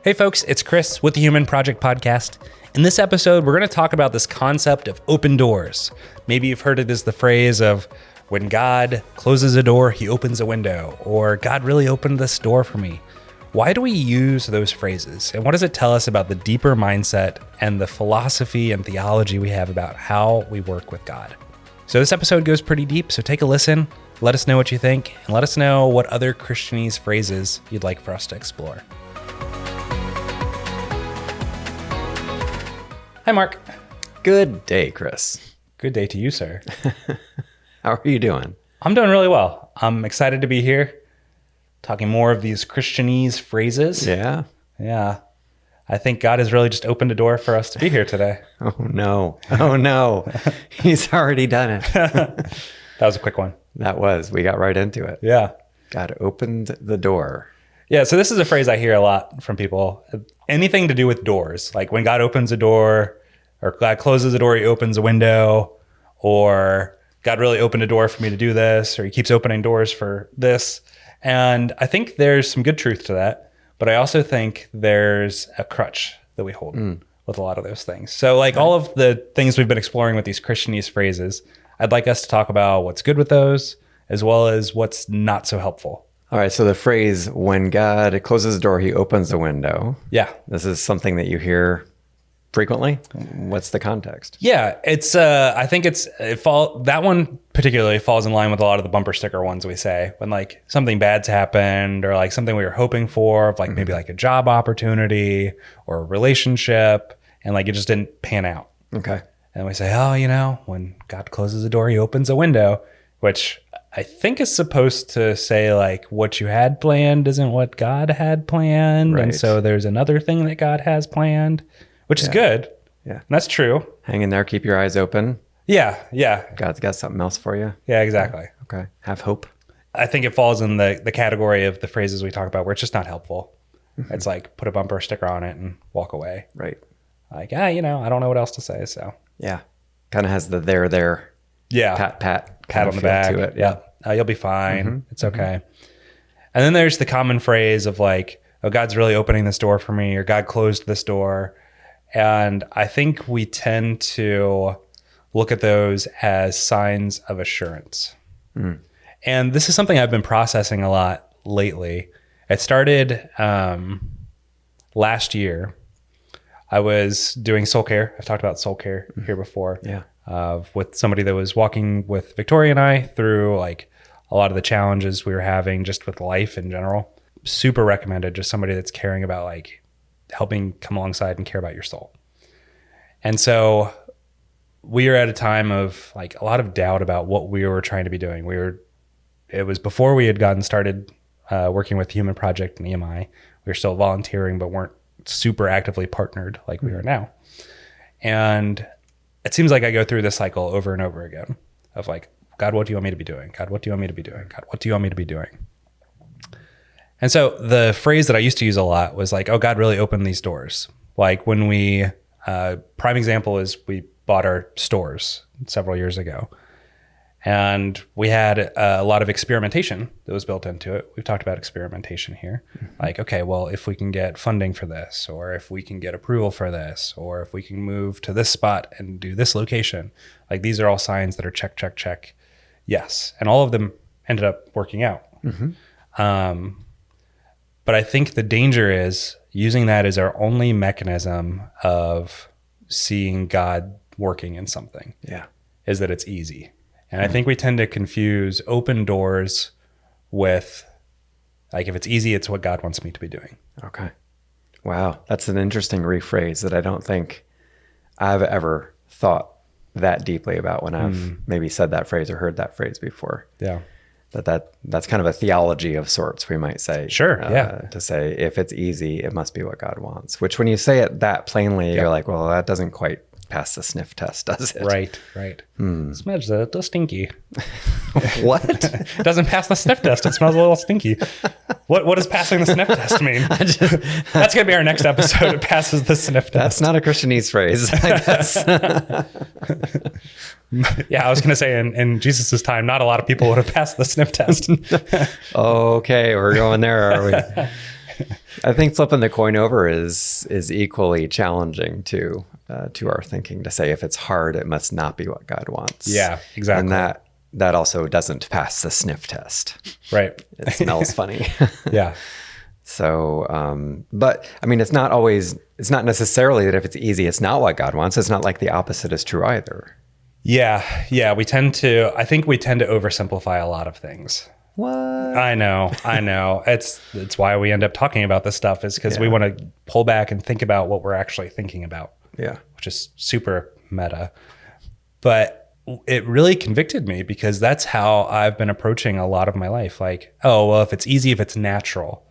Hey folks, it's Chris with the Human Project Podcast. In this episode, we're going to talk about this concept of open doors. Maybe you've heard it as the phrase of when God closes a door, he opens a window, or God really opened this door for me. Why do we use those phrases? And what does it tell us about the deeper mindset and the philosophy and theology we have about how we work with God? So this episode goes pretty deep, so take a listen, let us know what you think, and let us know what other Christianese phrases you'd like for us to explore. Hi, Mark. Good day, Chris. Good day to you, sir. How are you doing? I'm doing really well. I'm excited to be here, talking more of these Christianese phrases. Yeah. Yeah. I think God has really just opened a door for us to be here today. Oh, no. Oh, no. He's already done it. That was a quick one. We got right into it. Yeah. God opened the door. Yeah, so this is a phrase I hear a lot from people. Anything to do with doors, like when God opens a door, or God closes a door, he opens a window, or God really opened a door for me to do this, or he keeps opening doors for this. And I think there's some good truth to that, but I also think there's a crutch that we hold with a lot of those things. So like all of the things we've been exploring with these Christianese phrases, I'd like us to talk about what's good with those, as well as what's not so helpful. All right. So the phrase, when God closes the door, he opens the window. Yeah. This is something that you hear frequently. What's the context? Yeah, I think that one particularly falls in line with a lot of the bumper sticker ones we say when like something bad's happened or like something we were hoping for, like maybe like a job opportunity or a relationship, and like it just didn't pan out. Okay. And we say, oh, when God closes a door, he opens a window, which I think is supposed to say like what you had planned isn't what God had planned. Right. And so there's another thing that God has planned, which is good. Yeah. And that's true. Hang in there. Keep your eyes open. Yeah. Yeah. God's got something else for you. Yeah, exactly. Okay. Have hope. I think it falls in the category of the phrases we talk about where it's just not helpful. It's like put a bumper sticker on it and walk away. Right. Like, I don't know what else to say. So Yeah. Kind of has the there. yeah, Pat pat on the back to it. Yeah. You'll be fine. It's okay. And then there's the common phrase of like, oh, God's really opening this door for me, or God closed this door. And I think we tend to look at those as signs of assurance. And this is something I've been processing a lot lately. It started last year. I was doing soul care. I've talked about soul care here before. Yeah. With somebody that was walking with Victoria and I through like a lot of the challenges we were having just with life in general. Super recommended, just somebody that's caring about like helping come alongside and care about your soul. And so we are at a time of like a lot of doubt about what we were trying to be doing. It was before we had gotten started working with the Human Project and EMI. We were still volunteering, but weren't super actively partnered like we are now. And it seems like I go through this cycle over and over again of like, God, what do you want me to be doing? God, what do you want me to be doing? God, what do you want me to be doing? And so the phrase that I used to use a lot was like, oh, God really opened these doors. Like when prime example is we bought our stores several years ago. And we had a lot of experimentation that was built into it. We've talked about experimentation here. Like, okay, well, if we can get funding for this, or if we can get approval for this, or if we can move to this spot and do this location, like these are all signs that are check, check, check. Yes. And all of them ended up working out. But I think the danger is using that as our only mechanism of seeing God working in something. Yeah. Is that it's easy. And I think we tend to confuse open doors with, like, if it's easy, it's what God wants me to be doing. Okay. Wow. That's an interesting rephrase that I don't think I've ever thought that deeply about when I've maybe said that phrase or heard that phrase before. Yeah. That's kind of a theology of sorts, we might say. Sure. Yeah. To say if it's easy, it must be what God wants, which when you say it that plainly, you're like, well, that doesn't quite pass the sniff test, does it? Right. Smells a little stinky. What? It doesn't pass the sniff test. It smells a little stinky. What does passing the sniff test mean? That's going to be our next episode. It passes the sniff test. That's not a Christianese phrase, I guess. Yeah, I was going to say in Jesus's time, not a lot of people would have passed the sniff test. Okay, we're going there, are we? I think flipping the coin over is equally challenging to our thinking, to say if it's hard, it must not be what God wants. Yeah, exactly. And that also doesn't pass the sniff test. Right. It smells funny. Yeah. So, but I mean, it's not necessarily that if it's easy, it's not what God wants. It's not like the opposite is true either. Yeah. I think we tend to oversimplify a lot of things. What? I know. It's why we end up talking about this stuff, is because we want to pull back and think about what we're actually thinking about. Yeah. Which is super meta. But it really convicted me, because that's how I've been approaching a lot of my life. Like, oh, well, if it's easy, if it's natural.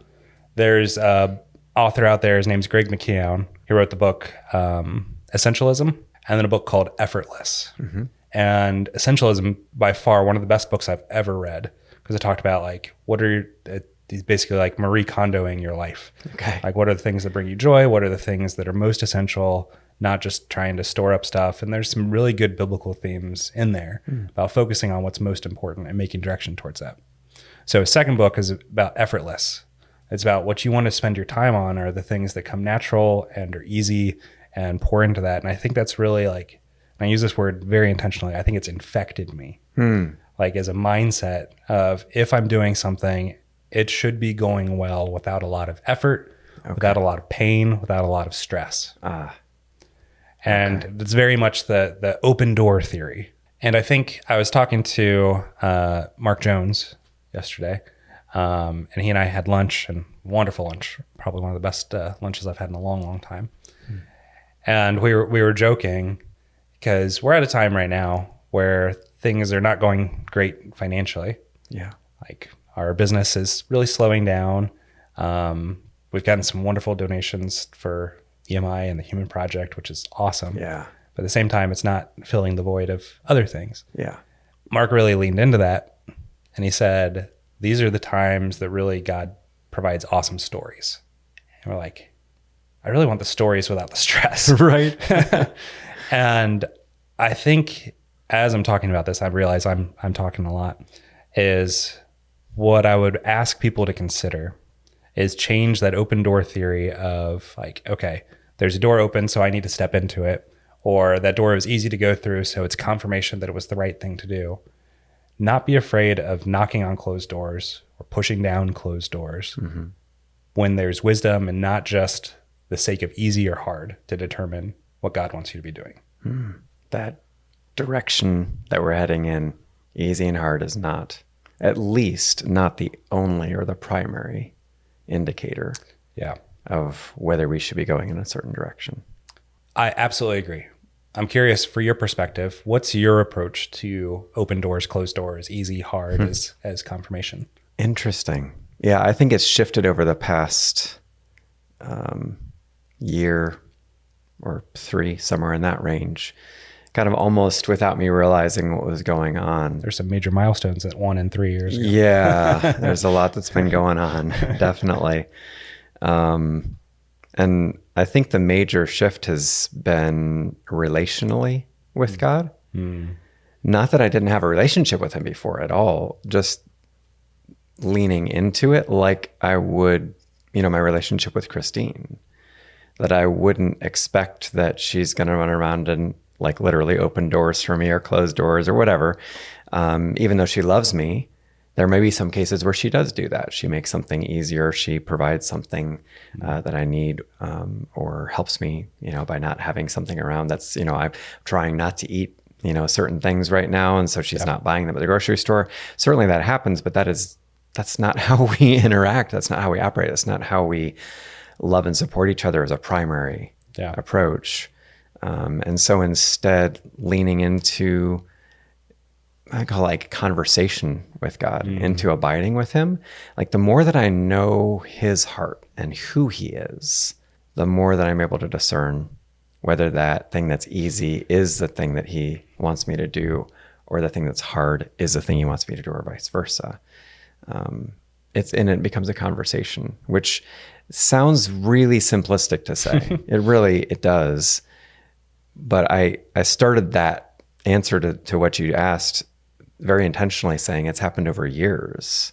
There's a author out there, his name's Greg McKeown. He wrote the book Essentialism, and then a book called Effortless. Mm-hmm. And Essentialism, by far, one of the best books I've ever read, because it talked about like, he's basically like Marie Kondoing your life. Okay. Like, what are the things that bring you joy? What are the things that are most essential? Not just trying to store up stuff. And there's some really good biblical themes in there about focusing on what's most important and making direction towards that. So his second book is about Effortless. It's about what you want to spend your time on are the things that come natural and are easy, and pour into that. And I think that's really like, and I use this word very intentionally, I think it's infected me. Like, as a mindset of, if I'm doing something, it should be going well without a lot of effort, without a lot of pain, without a lot of stress. And it's very much the open door theory. And I think I was talking to Mark Jones yesterday, and he and I had lunch, and wonderful lunch, probably one of the best lunches I've had in a long, long time. And we were joking, because we're at a time right now where things are not going great financially. Yeah. Like, our business is really slowing down. We've gotten some wonderful donations for EMI and the Human Project, which is awesome. Yeah. But at the same time, it's not filling the void of other things. Yeah. Mark really leaned into that, and he said, these are the times that really God provides awesome stories. And we're like, I really want the stories without the stress. Right. And I think as I'm talking about this, I realize I'm talking a lot, is what I would ask people to consider is change that open door theory of like, okay, there's a door open, so I need to step into it. Or that door was easy to go through, so it's confirmation that it was the right thing to do. Not be afraid of knocking on closed doors or pushing down closed doors when there's wisdom, and not just the sake of easy or hard to determine what God wants you to be doing. That direction that we're heading in, easy and hard, is not, at least not the only or the primary indicator of whether we should be going in a certain direction. I absolutely agree. I'm curious, for your perspective, what's your approach to open doors, closed doors, easy, hard as confirmation? Interesting. Yeah, I think it's shifted over the past year or 3, somewhere in that range, kind of almost without me realizing what was going on. There's some major milestones at 1 and 3 years ago. Yeah, there's a lot that's been going on, definitely. And I think the major shift has been relationally with God. Not that I didn't have a relationship with him before at all, just leaning into it like I would, my relationship with Christine, that I wouldn't expect that she's going to run around and like literally open doors for me or close doors or whatever. Even though she loves me, there may be some cases where she does do that. She makes something easier. She provides something that I need, or helps me, by not having something around. That's, I'm trying not to eat, certain things right now. And so she's not buying them at the grocery store. Certainly that happens, but that's not how we interact. That's not how we operate. That's not how we love and support each other as a primary approach. And so instead, leaning into, I call like conversation with God, into abiding with him. Like, the more that I know his heart and who he is, the more that I'm able to discern whether that thing that's easy is the thing that he wants me to do, or the thing that's hard is the thing he wants me to do, or vice versa. It becomes a conversation, which sounds really simplistic to say. It does. But I started that answer to what you asked very intentionally, saying it's happened over years.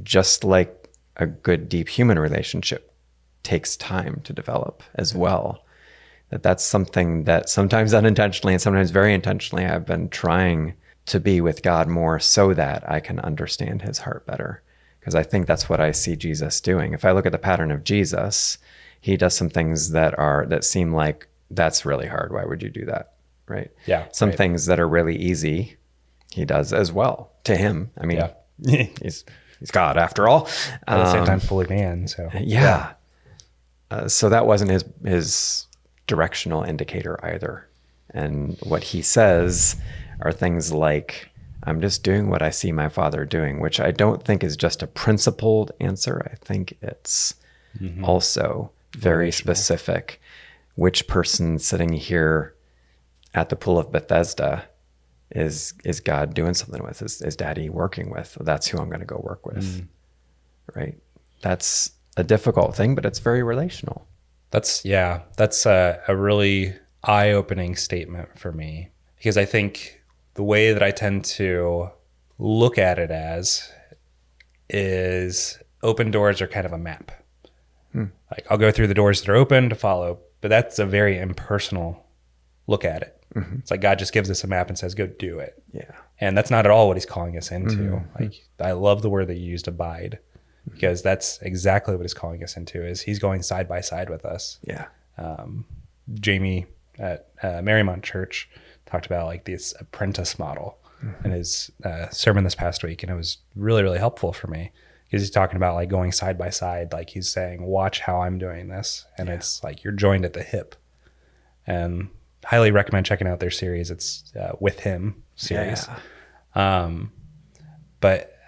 Just like a good, deep human relationship takes time to develop as well. That's something that sometimes unintentionally and sometimes very intentionally I've been trying to be with God more so that I can understand his heart better. Because I think that's what I see Jesus doing. If I look at the pattern of Jesus, he does some things that seem like that's really hard. Why would you do that? Right? Yeah. Some things that are really easy, he does as well to him. I mean, he's God after all. At the same time, fully man. So so that wasn't his directional indicator either. And what he says are things like, I'm just doing what I see my Father doing, which I don't think is just a principled answer. I think it's also very specific. Which person sitting here at the pool of Bethesda is God doing something with? Is Daddy working with? That's who I'm going to go work with, right? That's a difficult thing, but it's very relational. That's a really eye-opening statement for me, because I think the way that I tend to look at it as is open doors are kind of a map. Like I'll go through the doors that are open to follow, but that's a very impersonal look at it. It's like God just gives us a map and says, go do it. Yeah. And that's not at all what he's calling us into. Like I love the word that you used, abide, because that's exactly what he's calling us into, is he's going side by side with us. Yeah. Jamie at Marymount Church talked about like this apprentice model in his sermon this past week. And it was really, really helpful for me, because he's talking about like going side by side. Like he's saying, watch how I'm doing this. And it's like, you're joined at the hip. And highly recommend checking out their series. It's With Him series. But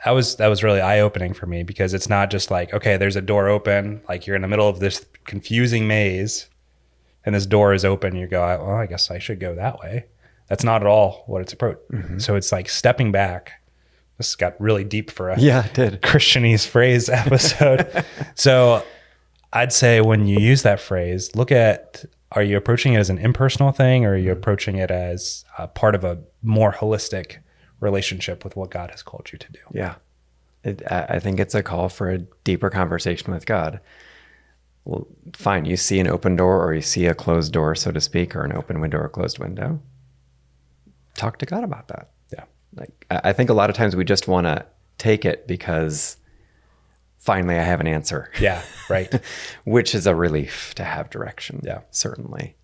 that was really eye-opening for me, because it's not just like, okay, there's a door open, like you're in the middle of this confusing maze and this door is open. You go, well, I guess I should go that way. That's not at all what it's approached. So it's like stepping back. This got really deep for a it did. Christianese phrase episode. So I'd say when you use that phrase, look at, are you approaching it as an impersonal thing, or are you approaching it as a part of a more holistic relationship with what God has called you to do? Yeah. I think it's a call for a deeper conversation with God. Well, fine. You see an open door, or you see a closed door, so to speak, or an open window or a closed window. Talk to God about that. Yeah. Like, I think a lot of times we just want to take it because finally I have an answer. Yeah. Right. Which is a relief to have direction. Yeah. Certainly.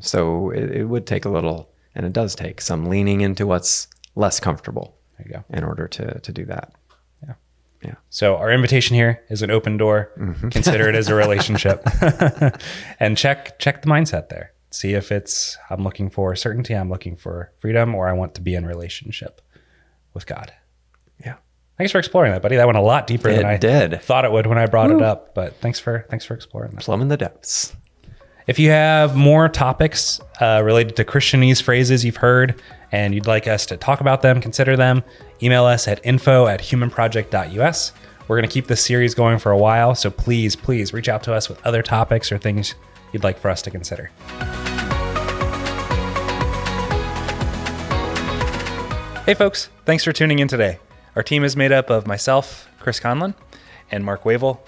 So it would take a little, and it does take some leaning into what's less comfortable. There you go. In order to do that. Yeah. So our invitation here is an open door. Consider it as a relationship, and check the mindset there. See if it's, I'm looking for certainty, I'm looking for freedom, or I want to be in relationship with God. Yeah. Thanks for exploring that, buddy. That went a lot deeper than I thought it would when I brought it up, but thanks for exploring that. Plumbing the depths. If you have more topics related to Christianese phrases you've heard and you'd like us to talk about them, consider them, email us at info@humanproject.us. We're going to keep this series going for a while, so please reach out to us with other topics or things you'd like for us to consider. Hey folks, thanks for tuning in today. Our team is made up of myself, Chris Conlin, and Mark Wavle,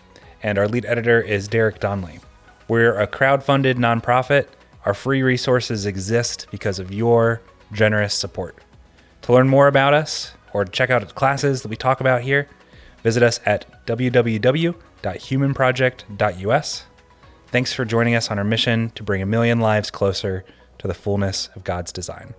and our lead editor is Derek Donley. We're a crowd-funded nonprofit. Our free resources exist because of your generous support. To learn more about us or check out classes that we talk about here, visit us at www.humanproject.us. Thanks for joining us on our mission to bring 1 million lives closer to the fullness of God's design.